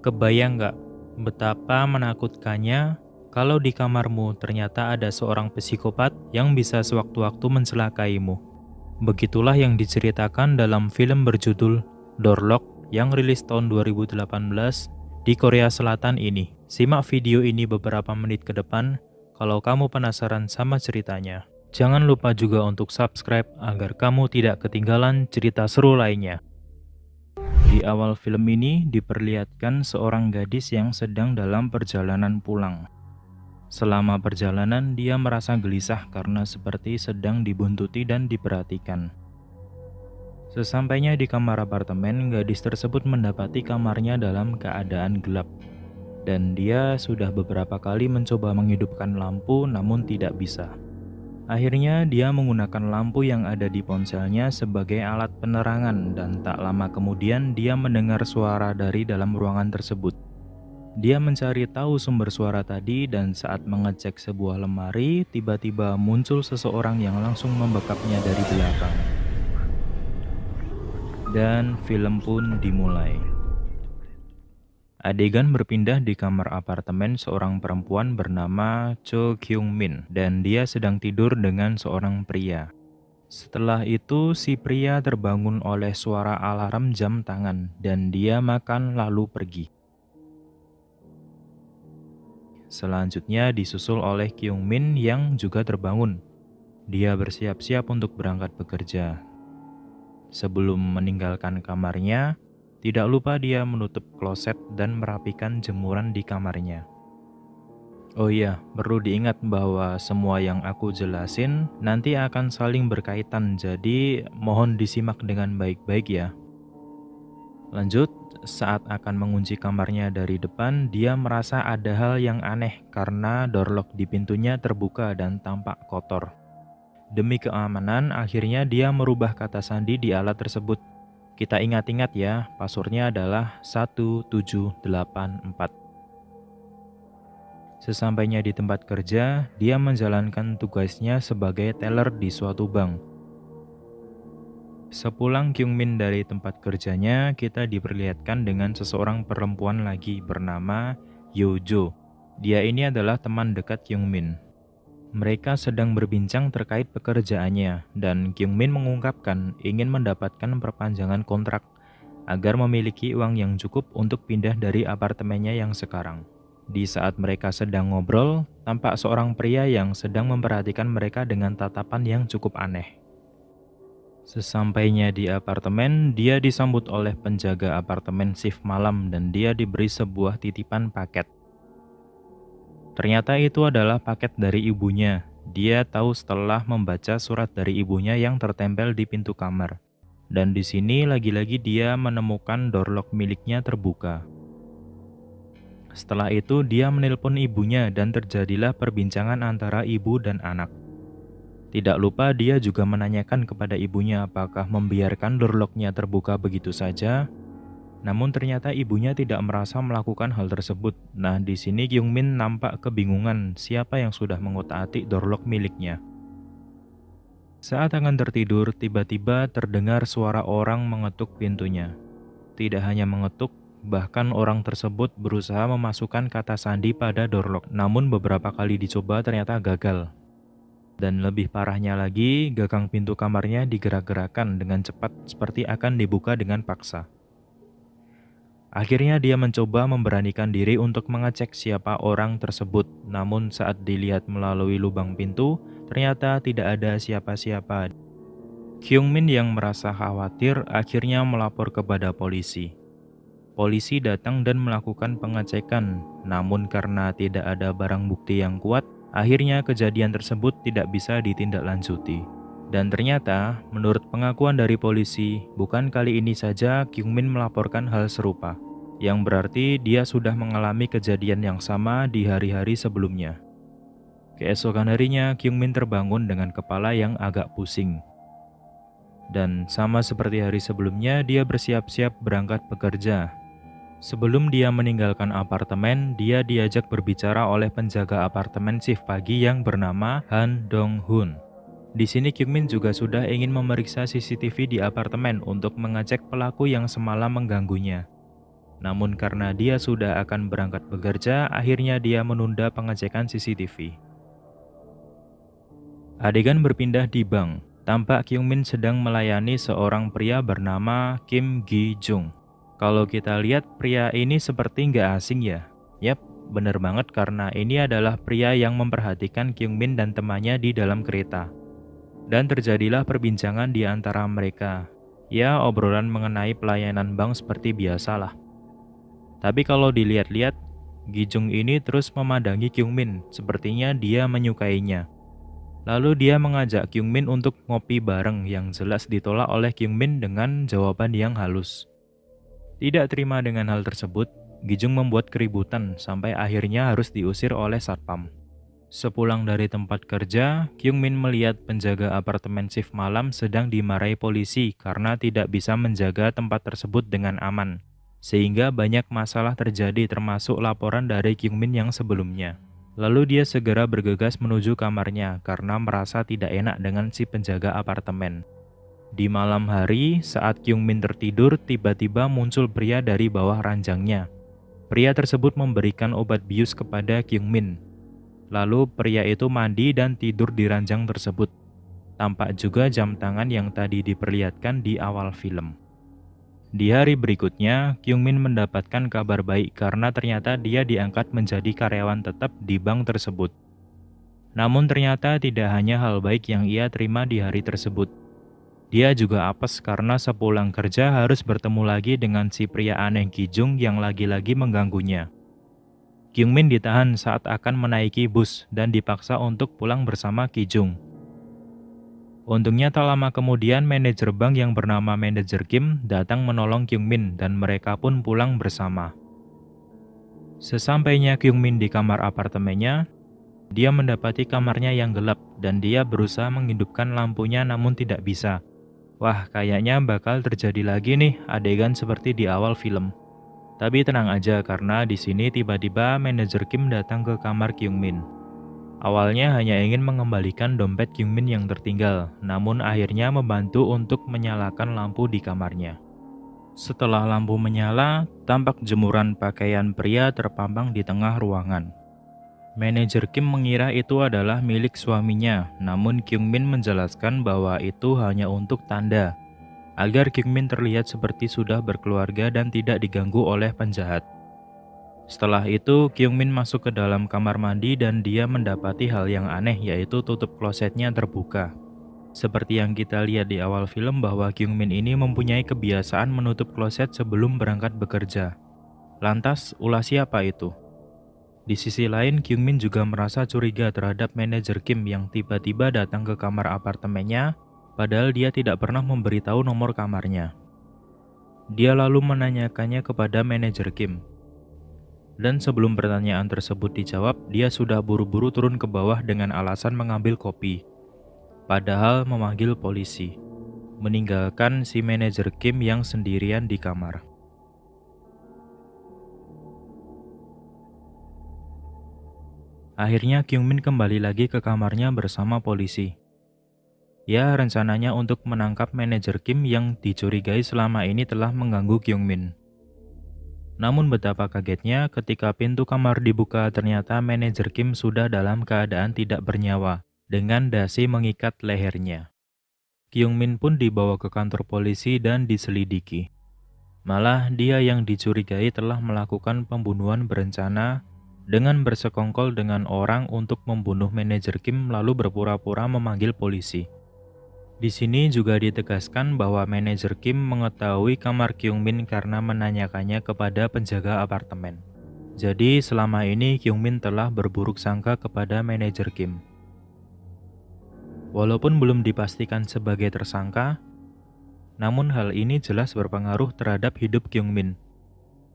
Kebayang nggak betapa menakutkannya kalau di kamarmu ternyata ada seorang psikopat yang bisa sewaktu-waktu mencelakaimu. Begitulah yang diceritakan dalam film berjudul Door Lock yang rilis tahun 2018 di Korea Selatan ini. Simak video ini beberapa menit ke depan kalau kamu penasaran sama ceritanya. Jangan lupa juga untuk subscribe agar kamu tidak ketinggalan cerita seru lainnya. Di awal film ini diperlihatkan seorang gadis yang sedang dalam perjalanan pulang. Selama perjalanan, dia merasa gelisah karena seperti sedang dibuntuti dan diperhatikan. Sesampainya di kamar apartemen, gadis tersebut mendapati kamarnya dalam keadaan gelap. Dan dia sudah beberapa kali mencoba menghidupkan lampu namun tidak bisa. Akhirnya dia menggunakan lampu yang ada di ponselnya sebagai alat penerangan dan tak lama kemudian dia mendengar suara dari dalam ruangan tersebut. Dia mencari tahu sumber suara tadi dan saat mengecek sebuah lemari, tiba-tiba muncul seseorang yang langsung membekapnya dari belakang. Dan film pun dimulai. Adegan berpindah di kamar apartemen seorang perempuan bernama Cho Kyung Min dan dia sedang tidur dengan seorang pria. Setelah itu si pria terbangun oleh suara alarm jam tangan dan dia makan lalu pergi. Selanjutnya disusul oleh Kyung Min yang juga terbangun. Dia bersiap-siap untuk berangkat bekerja. Sebelum meninggalkan kamarnya, tidak lupa dia menutup kloset dan merapikan jemuran di kamarnya. Oh iya, perlu diingat bahwa semua yang aku jelasin nanti akan saling berkaitan, jadi mohon disimak dengan baik-baik ya. Lanjut, saat akan mengunci kamarnya dari depan, dia merasa ada hal yang aneh karena door lock di pintunya terbuka dan tampak kotor. Demi keamanan, akhirnya dia merubah kata sandi di alat tersebut. Kita ingat-ingat ya, passwordnya adalah 1784. Sesampainya di tempat kerja, dia menjalankan tugasnya sebagai teller di suatu bank. Sepulang Kyung Min dari tempat kerjanya, kita diperlihatkan dengan seseorang perempuan lagi bernama Yojo. Dia ini adalah teman dekat Kyung Min. Mereka sedang berbincang terkait pekerjaannya, dan Kyung Min mengungkapkan ingin mendapatkan perpanjangan kontrak agar memiliki uang yang cukup untuk pindah dari apartemennya yang sekarang. Di saat mereka sedang ngobrol, tampak seorang pria yang sedang memperhatikan mereka dengan tatapan yang cukup aneh. Sesampainya di apartemen, dia disambut oleh penjaga apartemen shift malam dan dia diberi sebuah titipan paket. Ternyata itu adalah paket dari ibunya. Dia tahu setelah membaca surat dari ibunya yang tertempel di pintu kamar. Dan di sini lagi-lagi dia menemukan door lock miliknya terbuka. Setelah itu dia menelpon ibunya dan terjadilah perbincangan antara ibu dan anak. Tidak lupa dia juga menanyakan kepada ibunya apakah membiarkan door lock-nya terbuka begitu saja. Namun ternyata ibunya tidak merasa melakukan hal tersebut. Nah, di sini Kyung Min nampak kebingungan siapa yang sudah mengotak-atik door lock miliknya. Saat akan tertidur, tiba-tiba terdengar suara orang mengetuk pintunya. Tidak hanya mengetuk, bahkan orang tersebut berusaha memasukkan kata sandi pada door lock. Namun beberapa kali dicoba ternyata gagal. Dan lebih parahnya lagi, gagang pintu kamarnya digerak-gerakan dengan cepat seperti akan dibuka dengan paksa. Akhirnya dia mencoba memberanikan diri untuk mengecek siapa orang tersebut. Namun saat dilihat melalui lubang pintu, ternyata tidak ada siapa-siapa. Kyung Min yang merasa khawatir akhirnya melapor kepada polisi. Polisi datang dan melakukan pengecekan. Namun karena tidak ada barang bukti yang kuat, akhirnya kejadian tersebut tidak bisa ditindaklanjuti. Dan ternyata, menurut pengakuan dari polisi, bukan kali ini saja Kyung Min melaporkan hal serupa, yang berarti dia sudah mengalami kejadian yang sama di hari-hari sebelumnya. Keesokan harinya, Kyung Min terbangun dengan kepala yang agak pusing. Dan sama seperti hari sebelumnya, dia bersiap-siap berangkat bekerja. Sebelum dia meninggalkan apartemen, dia diajak berbicara oleh penjaga apartemen shift pagi yang bernama Han Dong-hun. Di sini Kyung Min juga sudah ingin memeriksa CCTV di apartemen untuk mengecek pelaku yang semalam mengganggunya. Namun karena dia sudah akan berangkat bekerja, akhirnya dia menunda pengecekan CCTV. Adegan berpindah di bank. Tampak Kyungmin sedang melayani seorang pria bernama Kim Gi-jung. Kalau kita lihat pria ini seperti nggak asing ya. Yap, bener banget karena ini adalah pria yang memperhatikan Kyungmin dan temannya di dalam kereta. Dan terjadilah perbincangan di antara mereka. Ya, obrolan mengenai pelayanan bank seperti biasalah. Tapi kalau dilihat-lihat, Gi-jung ini terus memandangi Kyungmin, sepertinya dia menyukainya. Lalu dia mengajak Kyungmin untuk ngopi bareng yang jelas ditolak oleh Kyungmin dengan jawaban yang halus. Tidak terima dengan hal tersebut, Gi-jung membuat keributan sampai akhirnya harus diusir oleh satpam. Sepulang dari tempat kerja, Kyungmin melihat penjaga apartemen shift malam sedang dimarahi polisi karena tidak bisa menjaga tempat tersebut dengan aman. Sehingga banyak masalah terjadi termasuk laporan dari Kyungmin yang sebelumnya. Lalu dia segera bergegas menuju kamarnya karena merasa tidak enak dengan si penjaga apartemen. Di malam hari, saat Kyungmin tertidur, tiba-tiba muncul pria dari bawah ranjangnya. Pria tersebut memberikan obat bius kepada Kyungmin. Lalu pria itu mandi dan tidur di ranjang tersebut. Tampak juga jam tangan yang tadi diperlihatkan di awal film. Di hari berikutnya, Kyungmin mendapatkan kabar baik karena ternyata dia diangkat menjadi karyawan tetap di bank tersebut. Namun ternyata tidak hanya hal baik yang ia terima di hari tersebut. Dia juga apes karena sepulang kerja harus bertemu lagi dengan si pria aneh Gi-jung yang lagi-lagi mengganggunya. Kyungmin ditahan saat akan menaiki bus dan dipaksa untuk pulang bersama Gi-jung. Untungnya tak lama kemudian manajer bank yang bernama Manajer Kim datang menolong Kyungmin dan mereka pun pulang bersama. Sesampainya Kyungmin di kamar apartemennya, dia mendapati kamarnya yang gelap dan dia berusaha menghidupkan lampunya namun tidak bisa. Wah, kayaknya bakal terjadi lagi nih adegan seperti di awal film. Tapi tenang aja karena di sini tiba-tiba Manajer Kim datang ke kamar Kyungmin. Awalnya hanya ingin mengembalikan dompet Kyungmin yang tertinggal, namun akhirnya membantu untuk menyalakan lampu di kamarnya. Setelah lampu menyala, tampak jemuran pakaian pria terpampang di tengah ruangan. Manajer Kim mengira itu adalah milik suaminya, namun Kyungmin menjelaskan bahwa itu hanya untuk tanda, agar Kyungmin terlihat seperti sudah berkeluarga dan tidak diganggu oleh penjahat. Setelah itu, Kyungmin masuk ke dalam kamar mandi dan dia mendapati hal yang aneh yaitu tutup klosetnya terbuka. Seperti yang kita lihat di awal film bahwa Kyungmin ini mempunyai kebiasaan menutup kloset sebelum berangkat bekerja. Lantas, ulah siapa itu? Di sisi lain, Kyungmin juga merasa curiga terhadap manajer Kim yang tiba-tiba datang ke kamar apartemennya, padahal dia tidak pernah memberitahu nomor kamarnya. Dia lalu menanyakannya kepada manajer Kim. Dan sebelum pertanyaan tersebut dijawab, dia sudah buru-buru turun ke bawah dengan alasan mengambil kopi. Padahal memanggil polisi, meninggalkan si manajer Kim yang sendirian di kamar. Akhirnya Kyungmin kembali lagi ke kamarnya bersama polisi. Ya, rencananya untuk menangkap manajer Kim yang dicurigai selama ini telah mengganggu Kyungmin. Namun betapa kagetnya ketika pintu kamar dibuka ternyata manajer Kim sudah dalam keadaan tidak bernyawa, dengan dasi mengikat lehernya. Kyungmin pun dibawa ke kantor polisi dan diselidiki. Malah dia yang dicurigai telah melakukan pembunuhan berencana dengan bersekongkol dengan orang untuk membunuh manajer Kim lalu berpura-pura memanggil polisi. Di sini juga ditegaskan bahwa manajer Kim mengetahui kamar Kyungmin karena menanyakannya kepada penjaga apartemen. Jadi selama ini Kyungmin telah berburuk sangka kepada manajer Kim. Walaupun belum dipastikan sebagai tersangka, namun hal ini jelas berpengaruh terhadap hidup Kyungmin.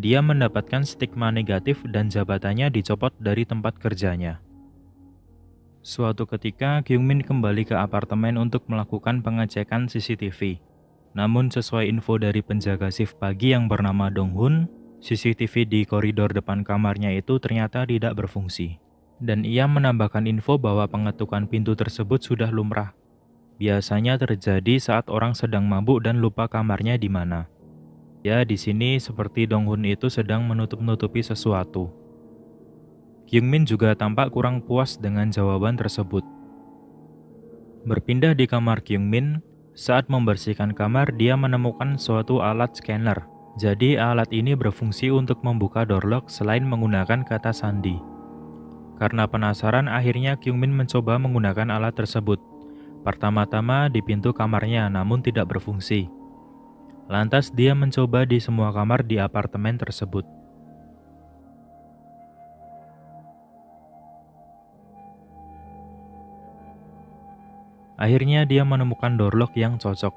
Dia mendapatkan stigma negatif dan jabatannya dicopot dari tempat kerjanya. Suatu ketika, Kyungmin kembali ke apartemen untuk melakukan pengecekan CCTV. Namun sesuai info dari penjaga shift pagi yang bernama Dong-hun, CCTV di koridor depan kamarnya itu ternyata tidak berfungsi. Dan ia menambahkan info bahwa pengetukan pintu tersebut sudah lumrah. Biasanya terjadi saat orang sedang mabuk dan lupa kamarnya di mana. Ya, di sini seperti Dong-hun itu sedang menutup-nutupi sesuatu. Kyung-min juga tampak kurang puas dengan jawaban tersebut. Berpindah di kamar Kyung-min, saat membersihkan kamar dia menemukan suatu alat scanner. Jadi alat ini berfungsi untuk membuka door lock selain menggunakan kata sandi. Karena penasaran, akhirnya Kyung-min mencoba menggunakan alat tersebut. Pertama-tama di pintu kamarnya, namun tidak berfungsi. Lantas dia mencoba di semua kamar di apartemen tersebut. Akhirnya dia menemukan door lock yang cocok.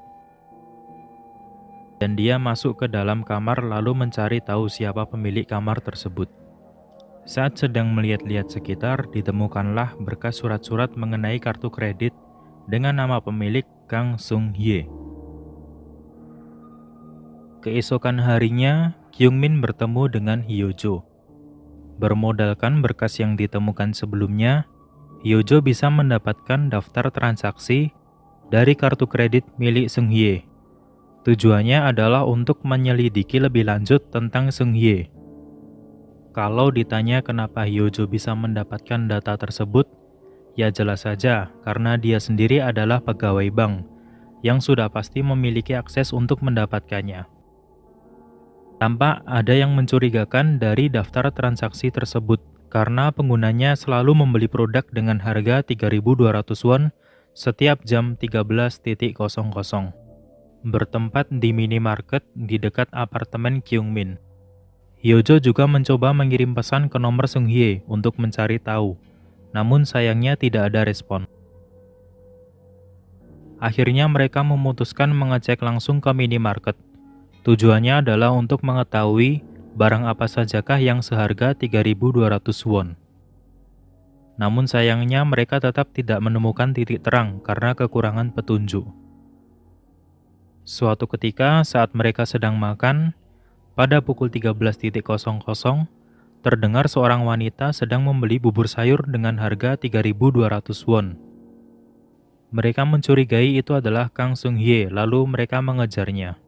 Dan dia masuk ke dalam kamar lalu mencari tahu siapa pemilik kamar tersebut. Saat sedang melihat-lihat sekitar, ditemukanlah berkas surat-surat mengenai kartu kredit dengan nama pemilik Kang Sung-hye. Keesokan harinya, Kyung-min bertemu dengan Hyo-jo. Bermodalkan berkas yang ditemukan sebelumnya, Hyo-jo bisa mendapatkan daftar transaksi dari kartu kredit milik Seung-hye. Tujuannya adalah untuk menyelidiki lebih lanjut tentang Seung-hye. Kalau ditanya kenapa Hyo-jo bisa mendapatkan data tersebut, ya jelas saja karena dia sendiri adalah pegawai bank yang sudah pasti memiliki akses untuk mendapatkannya. Tampak ada yang mencurigakan dari daftar transaksi tersebut karena penggunanya selalu membeli produk dengan harga 3.200 won setiap jam 13.00. Bertempat di minimarket di dekat apartemen Kyung-min. Hyo-jo juga mencoba mengirim pesan ke nomor Seung-hye untuk mencari tahu, namun sayangnya tidak ada respon. Akhirnya mereka memutuskan mengecek langsung ke minimarket. Tujuannya adalah untuk mengetahui barang apa sajakah yang seharga 3.200 won. Namun sayangnya mereka tetap tidak menemukan titik terang karena kekurangan petunjuk. Suatu ketika saat mereka sedang makan, pada pukul 13.00, terdengar seorang wanita sedang membeli bubur sayur dengan harga 3.200 won. Mereka mencurigai itu adalah Kang Sung-hye, lalu mereka mengejarnya.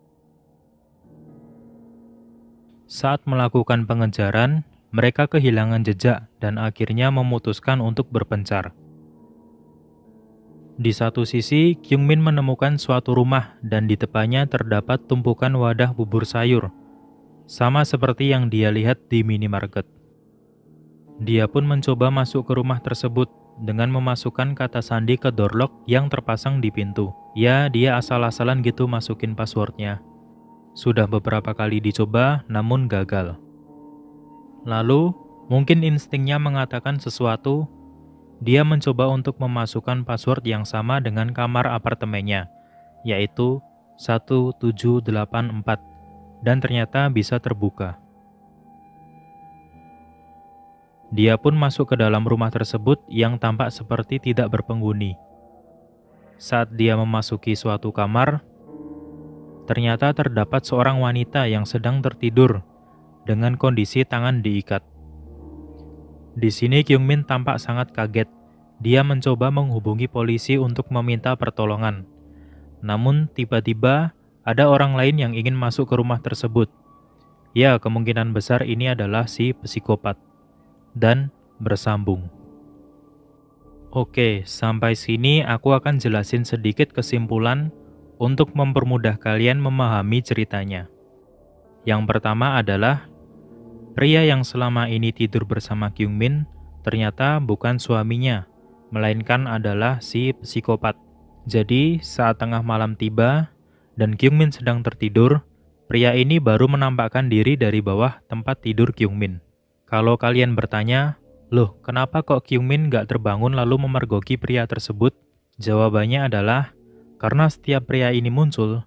Saat melakukan pengejaran, mereka kehilangan jejak dan akhirnya memutuskan untuk berpencar. Di satu sisi, Kyung-min menemukan suatu rumah dan di depannya terdapat tumpukan wadah bubur sayur, sama seperti yang dia lihat di minimarket. Dia pun mencoba masuk ke rumah tersebut dengan memasukkan kata sandi ke door lock yang terpasang di pintu. Ya, dia asal-asalan gitu masukin passwordnya. Sudah beberapa kali dicoba, namun gagal. Lalu, mungkin instingnya mengatakan sesuatu, dia mencoba untuk memasukkan password yang sama dengan kamar apartemennya, yaitu 1784, dan ternyata bisa terbuka. Dia pun masuk ke dalam rumah tersebut yang tampak seperti tidak berpenghuni. Saat dia memasuki suatu kamar, ternyata terdapat seorang wanita yang sedang tertidur dengan kondisi tangan diikat. Di sini Kyung-min tampak sangat kaget. Dia mencoba menghubungi polisi untuk meminta pertolongan. Namun tiba-tiba ada orang lain yang ingin masuk ke rumah tersebut. Ya, kemungkinan besar ini adalah si psikopat. Dan bersambung. Oke, sampai sini aku akan jelasin sedikit kesimpulan untuk mempermudah kalian memahami ceritanya. Yang pertama adalah, pria yang selama ini tidur bersama Kyung-min ternyata bukan suaminya, melainkan adalah si psikopat. Jadi, saat tengah malam tiba dan Kyung-min sedang tertidur, pria ini baru menampakkan diri dari bawah tempat tidur Kyung-min. Kalau kalian bertanya, loh kenapa kok Kyung-min gak terbangun lalu memergoki pria tersebut? Jawabannya adalah, karena setiap pria ini muncul,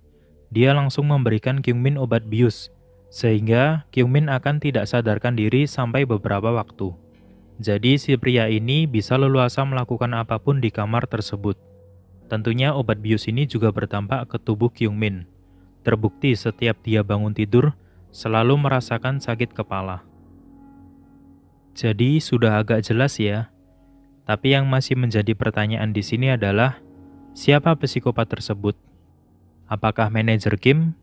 dia langsung memberikan Kyung-min obat bius, sehingga Kyung-min akan tidak sadarkan diri sampai beberapa waktu. Jadi si pria ini bisa leluasa melakukan apapun di kamar tersebut. Tentunya obat bius ini juga berdampak ke tubuh Kyung-min. Terbukti setiap dia bangun tidur, selalu merasakan sakit kepala. Jadi sudah agak jelas ya. Tapi yang masih menjadi pertanyaan di sini adalah, siapa psikopat tersebut? Apakah manajer Kim?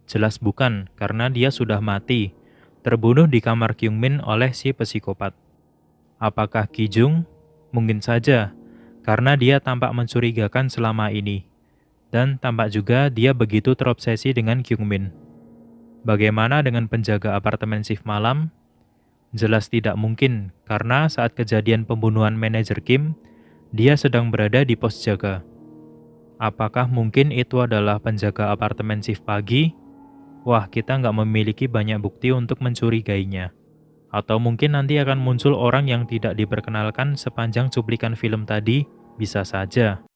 Jelas bukan, karena dia sudah mati, terbunuh di kamar Kyungmin oleh si psikopat. Apakah Ki Jung? Mungkin saja, karena dia tampak mencurigakan selama ini. Dan tampak juga dia begitu terobsesi dengan Kyungmin. Bagaimana dengan penjaga apartemen shift malam? Jelas tidak mungkin, karena saat kejadian pembunuhan manajer Kim, dia sedang berada di pos jaga. Apakah mungkin itu adalah penjaga apartemen shift pagi? Wah, kita nggak memiliki banyak bukti untuk mencurigainya. Atau mungkin nanti akan muncul orang yang tidak diperkenalkan sepanjang cuplikan film tadi, bisa saja.